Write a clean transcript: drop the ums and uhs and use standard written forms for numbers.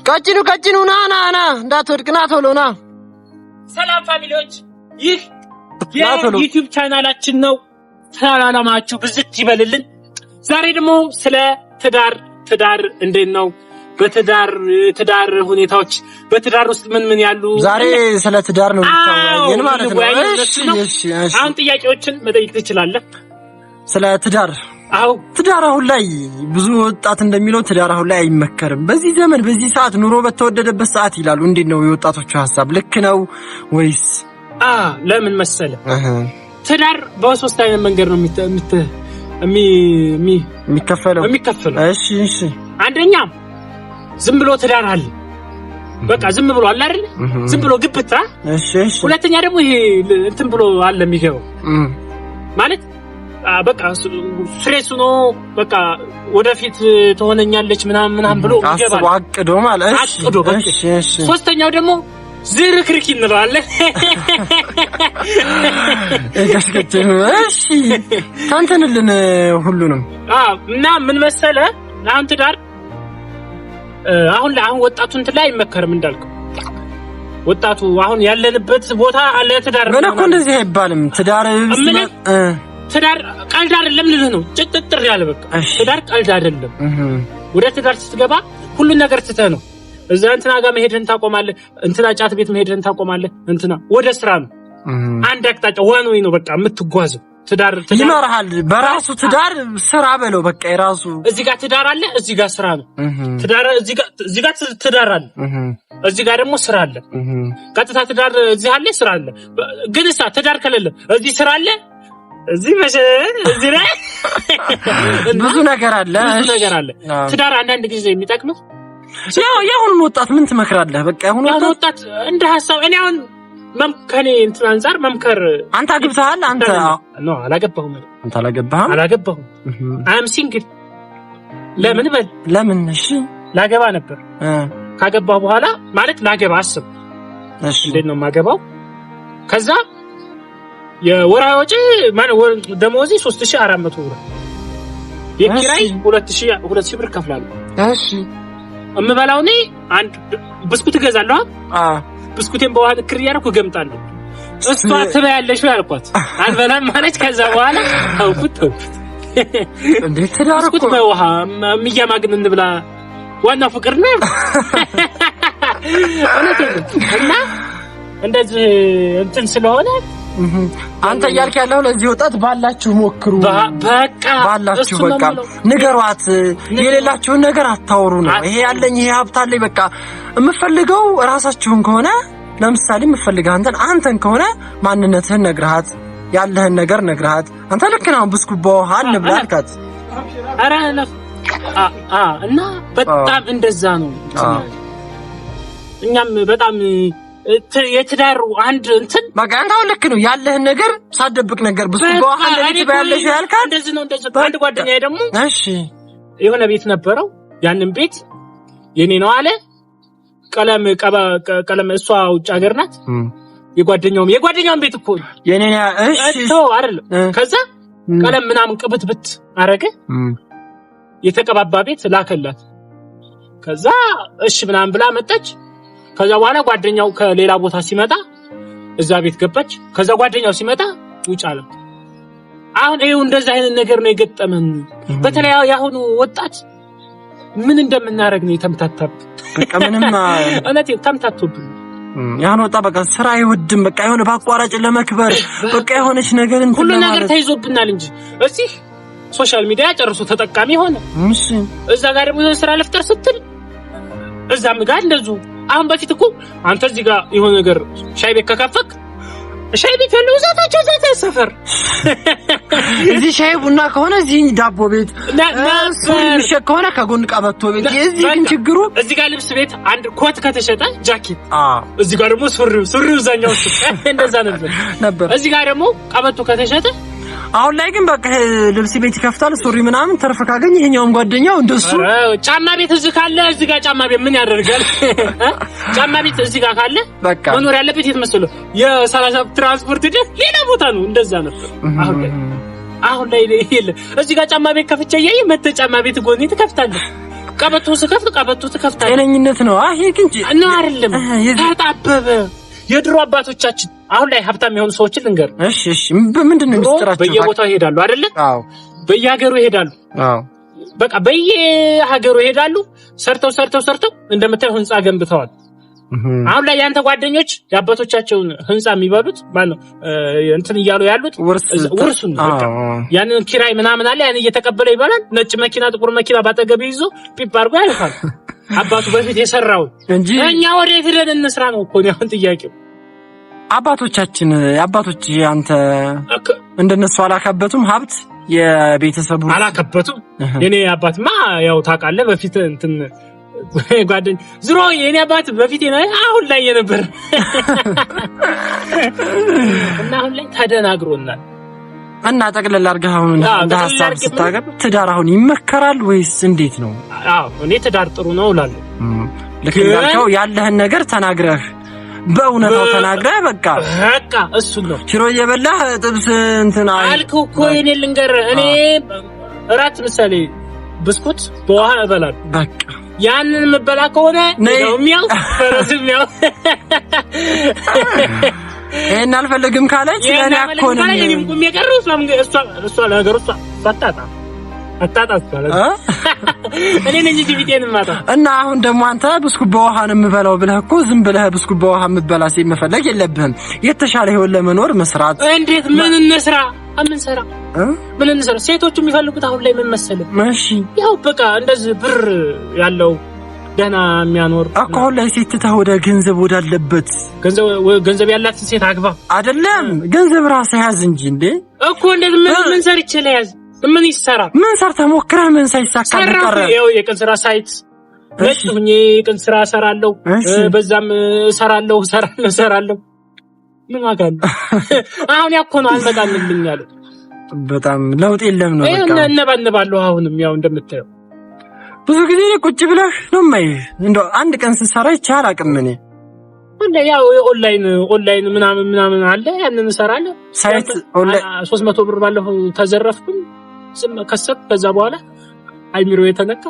ቀጭኑ ና እንዳትወድቅ ና ቶሎ ና። ሰላም ፋሚሊዎች፣ ይህ የዩቲዩብ ቻናላችን ነው። ሰላማችሁ ብዝት ይበልልን። ዛሬ ደግሞ ስለ ትዳር እንዴት ነው በትዳር ሁኔታዎች በትዳር ውስጥ ምን ያሉ ዛሬ ስለ ትዳር ነው የምታወራኝ ማለት ነው። እሺ አሁን ጥያቄዎችን መጠየቅ ትችላለህ ስለ ትዳር። አው ትዳር አሁን ላይ ብዙ ወጣት እንደሚለው ትዳር አሁን ላይ አይመከርም። በዚህ ዘመን በዚህ ሰዓት ኑሮ በተወደደበት ሰዓት ይላሉ። እንዴት ነው የወጣቶቹ ሐሳብ ልክ ነው ወይስ? ለምን መሰለ ትዳር በሶስት አይነት መንገድ ነው የሚከፈለው። እሺ አንደኛ ዝም ብሎ ትዳር አለ። በቃ ዝም ብሎ አለ አይደል? ዝም ብሎ ግብታ። እሺ ሁለተኛ ደግሞ ይሄ እንትን ብሎ አለ የሚገባው ማለት በቃ ፍሬስ ነው። በቃ ወደፊት ትሆነኛለች ምናምን ብሎ ይገባል አቅዶ ማለት። እሺ ሶስተኛው ደግሞ ዝርክርክ እንላለን። እሺ ታንተንልን ሁሉንም እና ምን መሰለ አሁን ትዳር አሁን ወጣቱ እንትን ላይ አይመከርም እንዳልከው። ወጣቱ አሁን ያለንበት ቦታ አለ ትዳር ምን እኮ እንደዚህ አይባልም። ትዳር ቀልድ አይደለም ልልህ ነው። ጭጥጥር ያለ በቃ ትዳር ቀልድ አይደለም። ወደ ትዳር ስትገባ ሁሉን ነገር ትተህ ነው። እዛ እንትና ጋር መሄድን ታቆማለህ፣ እንትና ጫት ቤት መሄድን ታቆማለህ። እንትና ወደ ስራ ነው። አንድ አቅጣጫ ዋን ወይ ነው በቃ የምትጓዘው። ትዳር ይመራሃል በራሱ ትዳር ስራ በለው በቃ የራሱ። እዚህ ጋር ትዳር አለ፣ እዚህ ጋር ስራ ነው። ትዳር እዚህ ጋር ትዳር አለ፣ እዚህ ጋር ደግሞ ስራ አለ። ቀጥታ ትዳር እዚህ አለ፣ ስራ አለ። ግን ትዳር ከሌለ እዚህ ስራ አለ፣ እዚህ ላይ ብዙ ነገር አለ። ትዳር አንዳንድ ጊዜ የሚጠቅመው የአሁኑን ወጣት ምን ትመክራለህ? በቃ የአሁኑን ወጣት እንደ ሐሳብ እኔ አሁን ከኔ እንትን አንፃር መምከር። አንተ አግብተሃል? አንተ ነው አላገባሁም። አንተ አላገባሁም? አም ሲንግል። ለምን? እሺ ላገባ ነበር። ካገባሁ በኋላ ማለት ላገባ አስብ። እሺ እንዴት ነው የማገባው? ከዛ የወራዊ ወጪ ደሞዜ 3400 ብር፣ የኪራይ 2000 ብር ከፍላለሁ። እሺ እምበላው እኔ አንድ ብስኩት እገዛለሁ። ብስኩቴን በውሃ ንክር እያደረኩ እገምጣለሁ። እሷ ትበያለሽ ወይ አልኳት። አልበላም ማለች። ከዛ በኋላ አውኩት እንዴት ትዳር እኮ ብስኩት በውሃ የሚያማግን እንብላ። ዋናው ፍቅር ነው። እና እንደዚህ እንትን ስለሆነ አንተ እያልክ ያለው ለዚህ ወጣት ባላችሁ ሞክሩ። በቃ ባላችሁ በቃ ንገሯት። የሌላችሁን ነገር አታውሩ ነው። ይሄ ያለኝ ይሄ ሀብት አለኝ በቃ የምፈልገው ራሳችሁን ከሆነ ለምሳሌ የምፈልገው አንተን ከሆነ ማንነትህን ነግረሃት፣ ያለህን ነገር ነግረሃት። አንተ ልክ ነው ብስኩት በውሃ እንብላ አልካት። ኧረ እና በጣም እንደዛ ነው። እኛም በጣም የትዳሩ አንድ እንትን በቃ አንተው ልክ ነው። ያለህን ነገር ሳትደብቅ ነገር ብስኩት በውሃ ለልትበያለሽ ያልካት እንደዚህ ነው። አንድ ጓደኛዬ ደግሞ እሺ የሆነ ቤት ነበረው። ያንን ቤት የኔ ነው አለ። ቀለም እሷ ውጭ ሀገር ናት። የጓደኛውም ቤት እኮ የኔ ነው። እሺ አይደለም። ከዛ ቀለም ምናምን ቅብትብት አረገ። የተቀባባ ቤት ላከላት። ከዛ እሺ ምናምን ብላ መጣች። ከዛ በኋላ ጓደኛው ከሌላ ቦታ ሲመጣ እዛ ቤት ገባች። ከዛ ጓደኛው ሲመጣ ውጭ አለ። አሁን ይሄው እንደዛ አይነት ነገር ነው የገጠመን። በተለይ ያሁኑ ወጣት ምን እንደምናረግ ነው የተምታታብ። በቃ ምንም እነቴ ተምታቶብኝ። ያን ወጣ በቃ ስራ አይወድም። በቃ የሆነ ባቋራጭ ለመክበር በቃ የሆነች ነገር እንትን ሁሉ ነገር ተይዞብናል እንጂ እዚህ ሶሻል ሚዲያ ጨርሶ ተጠቃሚ ሆነ። እሺ እዛ ጋር ደግሞ ስራ ለፍጠር ስትል እዛም ጋር እንደዙ። አሁን በፊት እኮ አንተ እዚህ ጋር የሆነ ነገር ሻይ ቤት ከከፈክ ሻይ ቤት ያለው ዛታቸው ሰፈር እዚህ ሻይ ቡና ከሆነ እዚህ ዳቦ ቤት ሱሪ ከሆነ ከጎን ቀበቶ ቤት። እዚህ ግን ችግሩ እዚህ ጋር ልብስ ቤት አንድ ኮት ከተሸጠ ጃኬት፣ እዚህ ጋር ደግሞ ሱሪው ዛኛው እንደዛ ነበር። እዚህ ጋር ደግሞ ቀበቶ ከተሸጠ አሁን ላይ ግን በቃ ልብስ ቤት ይከፍታል። ሱሪ ምናምን ተርፈ ካገኘ ይሄኛውም ጓደኛው እንደሱ ጫማ ቤት እዚህ ካለ እዚህ ጋር ጫማ ቤት ምን ያደርጋል? ጫማ ቤት እዚህ ጋር ካለ መኖር ያለበት የት መሰለው? የ30 ትራንስፖርት ሌላ ቦታ ነው። እንደዛ ነበር። አሁን ላይ ይሄ እዚህ ጋር ጫማ ቤት ከፍቼ እያየህ መተህ ጫማ ቤት ጎን ትከፍታለህ። ቀበቶ ትከፍታለህ። ጤነኝነት ነው። ይሄ ግን እና አይደለም ታጣበበ የድሮ አባቶቻችን አሁን ላይ ሀብታም የሆኑ ሰዎችን ልንገር። እሺ ምንድነው ሚስጥራቸው? በየቦታው ይሄዳሉ አይደለ? አዎ በየሀገሩ ይሄዳሉ። አዎ በቃ በየሀገሩ ይሄዳሉ። ሰርተው እንደምታየው ህንጻ ገንብተዋል። አሁን ላይ ያንተ ጓደኞች የአባቶቻቸውን ህንጻ የሚበሉት ማለት ነው እንትን እያሉ ያሉት ውርሱን በቃ ያንን ኪራይ ምናምን አለ ያን እየተቀበለ ይባላል። ነጭ መኪና ጥቁር መኪና ባጠገብ ይዞ ፒፕ አድርጎ ያልፋል። አባቱ በፊት የሰራው እንጂ እኛ ወዴት ሄደን እንስራ ነው እኮ ነው አሁን ጥያቄው። አባቶቻችን አንተ እንደነሱ አላካበቱም ሀብት የቤተሰቡ አላካበቱም። የኔ አባትማ ያው ታውቃለህ በፊት እንትን ጓደኛ ዝሮ የኔ አባት በፊት አሁን ላይ የነበር እና አሁን ላይ ተደናግሮናል። እና ጠቅለል አድርገህ አሁን እንደ ሐሳብ ስታገብ ትዳር አሁን ይመከራል ወይስ እንዴት ነው? እኔ ትዳር ጥሩ ነው እላለሁ። ልክ እንዳልከው ያለህን ነገር ተናግረህ በእውነታው ተናግረህ በቃ እሱ ነው ሽሮ እየበላህ ጥብስ እንትን አልከው እኮ የኔ ልንገር እኔ እራት ምሳሌ ብስኩት በውሃ እበላለሁ በቃ ያንን መበላ ከሆነ ነው የሚያው ፈረስም ያው እኔ አልፈልግም ካለች ለኔ አኮነ እኔም ቁም የቀረው እሷ ነገሩ አጣጣስ ማለት እኔ ነኝ ጂቪቴን ማታ እና አሁን ደግሞ አንተ ብስኩት በውሃ ነው የምበላው ብለህ እኮ ዝም ብለህ ብስኩት በውሃ የምትበላ ሴት መፈለግ የለብህም። የተሻለ ህይወት ለመኖር መስራት እንዴት ምን እንስራ ምን እንስራ? ሴቶቹ የሚፈልጉት አሁን ላይ ምን መሰለህ? እሺ ያው በቃ እንደዚህ ብር ያለው ደህና የሚያኖር እኮ አሁን ላይ ሴት ወደ ገንዘብ ወዳለበት ገንዘብ ያላት ሴት አግባ አይደለም ገንዘብ ራስ ያዝ እንጂ እንዴ እኮ እንደዚህ ምን ሰርቼ ለያዝ ምን ይሰራ? ምን ሰርተህ ሞክረህ ምን ሳይሳካ ቀረ? ያው የቀን ስራ ሳይት ለጥሁኝ የቀን ስራ እሰራለሁ በዛም እሰራለሁ ምን ማጋል አሁን ያኮነው አልመጣልኝ አለ። በጣም ለውጥ የለም ነው በቃ እነባንባለሁ። አሁንም ያው እንደምታየው ብዙ ጊዜ ቁጭ ብለህ ነው የማይህ እንደው አንድ ቀን ስሰራ ይቻል አቅም እኔ ያው ኦንላይን ምናምን አለ ያንን እሰራለሁ። ሳይት ኦንላይን 300 ብር ባለፈው ተዘረፍኩኝ ዝም ከሰብ ከዛ በኋላ አይሚሮ የተነካ